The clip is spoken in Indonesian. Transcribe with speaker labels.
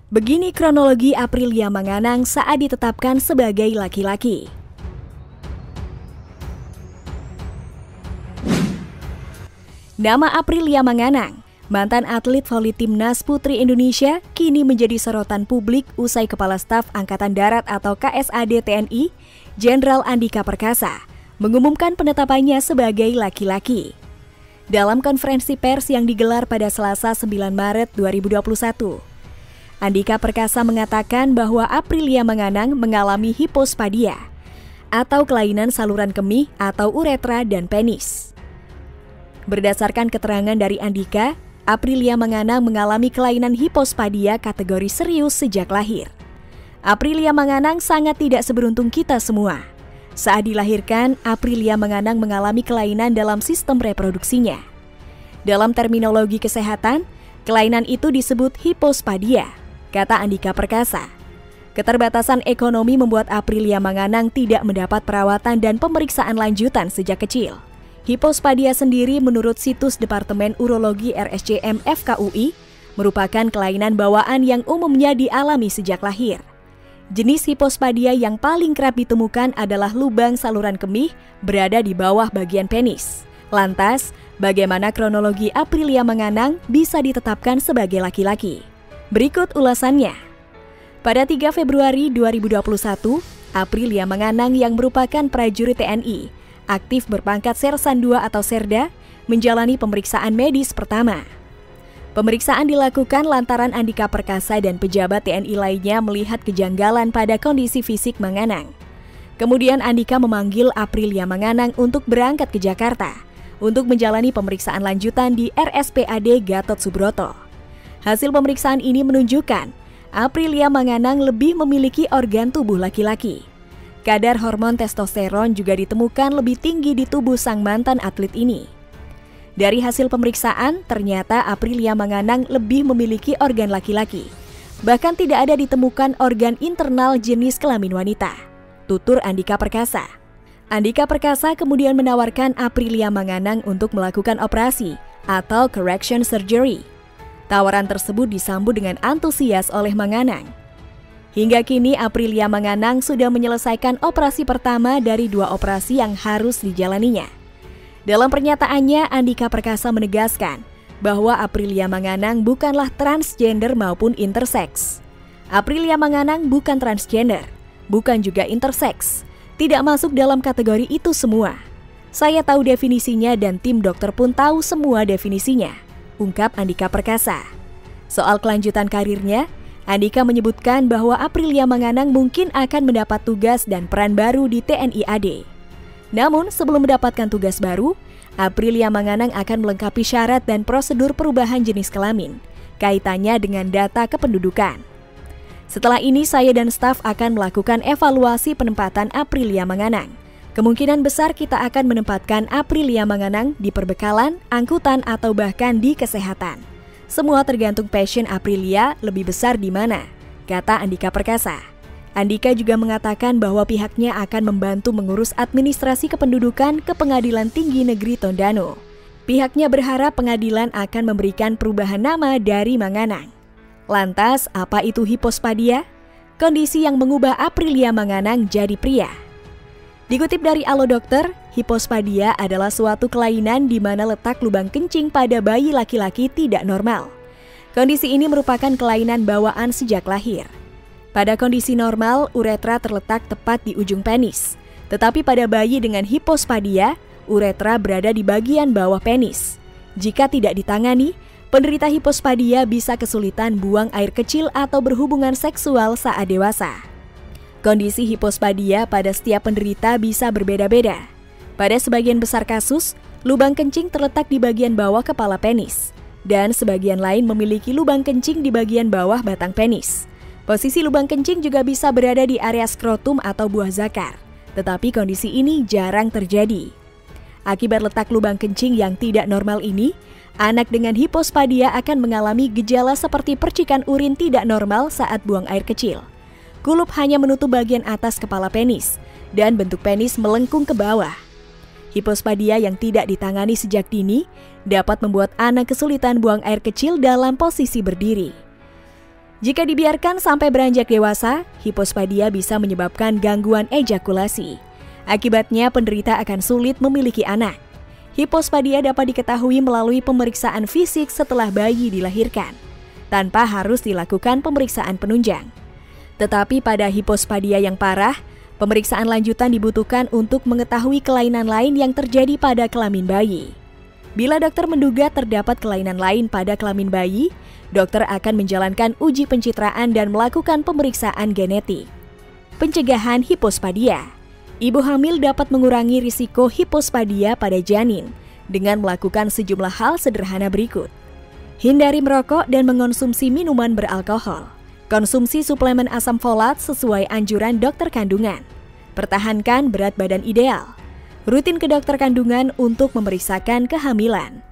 Speaker 1: Begini kronologi Aprilia Manganang saat ditetapkan sebagai laki-laki. Nama Aprilia Manganang, mantan atlet voli timnas putri Indonesia, kini menjadi sorotan publik usai Kepala Staf Angkatan Darat atau KSAD TNI, Jenderal Andika Perkasa, mengumumkan penetapannya sebagai laki-laki. Dalam konferensi pers yang digelar pada Selasa 9 Maret 2021, Andika Perkasa mengatakan bahwa Aprilia Manganang mengalami hipospadia atau kelainan saluran kemih atau uretra dan penis. Berdasarkan keterangan dari Andika, Aprilia Manganang mengalami kelainan hipospadia kategori serius sejak lahir. Aprilia Manganang sangat tidak seberuntung kita semua. Saat dilahirkan, Aprilia Manganang mengalami kelainan dalam sistem reproduksinya. Dalam terminologi kesehatan, kelainan itu disebut hipospadia, kata Andika Perkasa. Keterbatasan ekonomi membuat Aprilia Manganang tidak mendapat perawatan dan pemeriksaan lanjutan sejak kecil. Hipospadia sendiri menurut situs Departemen Urologi RSCM FKUI merupakan kelainan bawaan yang umumnya dialami sejak lahir. Jenis hipospadia yang paling kerap ditemukan adalah lubang saluran kemih berada di bawah bagian penis. Lantas, bagaimana kronologi Aprilia Manganang bisa ditetapkan sebagai laki-laki? Berikut ulasannya. Pada 3 Februari 2021, Aprilia Manganang yang merupakan prajurit TNI, aktif berpangkat Sersan 2 atau Serda, menjalani pemeriksaan medis pertama. Pemeriksaan dilakukan lantaran Andika Perkasa dan pejabat TNI lainnya melihat kejanggalan pada kondisi fisik Manganang. Kemudian Andika memanggil Aprilia Manganang untuk berangkat ke Jakarta untuk menjalani pemeriksaan lanjutan di RSPAD Gatot Subroto. Hasil pemeriksaan ini menunjukkan Aprilia Manganang lebih memiliki organ tubuh laki-laki. Kadar hormon testosteron juga ditemukan lebih tinggi di tubuh sang mantan atlet ini. Dari hasil pemeriksaan, ternyata Aprilia Manganang lebih memiliki organ laki-laki. Bahkan tidak ada ditemukan organ internal jenis kelamin wanita, tutur Andika Perkasa. Andika Perkasa kemudian menawarkan Aprilia Manganang untuk melakukan operasi atau correction surgery. Tawaran tersebut disambut dengan antusias oleh Manganang. Hingga kini Aprilia Manganang sudah menyelesaikan operasi pertama dari 2 operasi yang harus dijalaninya. Dalam pernyataannya, Andika Perkasa menegaskan bahwa Aprilia Manganang bukanlah transgender maupun intersex. Aprilia Manganang bukan transgender, bukan juga intersex, tidak masuk dalam kategori itu semua. Saya tahu definisinya dan tim dokter pun tahu semua definisinya, ungkap Andika Perkasa. Soal kelanjutan karirnya, Andika menyebutkan bahwa Aprilia Manganang mungkin akan mendapat tugas dan peran baru di TNI AD. Namun, sebelum mendapatkan tugas baru, Aprilia Manganang akan melengkapi syarat dan prosedur perubahan jenis kelamin, kaitannya dengan data kependudukan. Setelah ini, saya dan staf akan melakukan evaluasi penempatan Aprilia Manganang. Kemungkinan besar kita akan menempatkan Aprilia Manganang di perbekalan, angkutan, atau bahkan di kesehatan. Semua tergantung passion Aprilia lebih besar di mana, kata Andika Perkasa. Andika juga mengatakan bahwa pihaknya akan membantu mengurus administrasi kependudukan ke Pengadilan Tinggi Negeri Tondano. Pihaknya berharap pengadilan akan memberikan perubahan nama dari Manganang. Lantas, apa itu hipospadia? Kondisi yang mengubah Aprilia Manganang jadi pria. Dikutip dari Alo Dokter, hipospadia adalah suatu kelainan di mana letak lubang kencing pada bayi laki-laki tidak normal. Kondisi ini merupakan kelainan bawaan sejak lahir. Pada kondisi normal, uretra terletak tepat di ujung penis. Tetapi pada bayi dengan hipospadia, uretra berada di bagian bawah penis. Jika tidak ditangani, penderita hipospadia bisa kesulitan buang air kecil atau berhubungan seksual saat dewasa. Kondisi hipospadia pada setiap penderita bisa berbeda-beda. Pada sebagian besar kasus, lubang kencing terletak di bagian bawah kepala penis, dan sebagian lain memiliki lubang kencing di bagian bawah batang penis. Posisi lubang kencing juga bisa berada di area skrotum atau buah zakar, tetapi kondisi ini jarang terjadi. Akibat letak lubang kencing yang tidak normal ini, anak dengan hipospadia akan mengalami gejala seperti percikan urin tidak normal saat buang air kecil. Kulup hanya menutup bagian atas kepala penis, dan bentuk penis melengkung ke bawah. Hipospadia yang tidak ditangani sejak dini dapat membuat anak kesulitan buang air kecil dalam posisi berdiri. Jika dibiarkan sampai beranjak dewasa, hipospadia bisa menyebabkan gangguan ejakulasi. Akibatnya, penderita akan sulit memiliki anak. Hipospadia dapat diketahui melalui pemeriksaan fisik setelah bayi dilahirkan, tanpa harus dilakukan pemeriksaan penunjang. Tetapi pada hipospadia yang parah, pemeriksaan lanjutan dibutuhkan untuk mengetahui kelainan lain yang terjadi pada kelamin bayi. Bila dokter menduga terdapat kelainan lain pada kelamin bayi, dokter akan menjalankan uji pencitraan dan melakukan pemeriksaan genetik. Pencegahan hipospadia. Ibu hamil dapat mengurangi risiko hipospadia pada janin dengan melakukan sejumlah hal sederhana berikut. Hindari merokok dan mengonsumsi minuman beralkohol. Konsumsi suplemen asam folat sesuai anjuran dokter kandungan. Pertahankan berat badan ideal. Rutin ke dokter kandungan untuk memeriksakan kehamilan.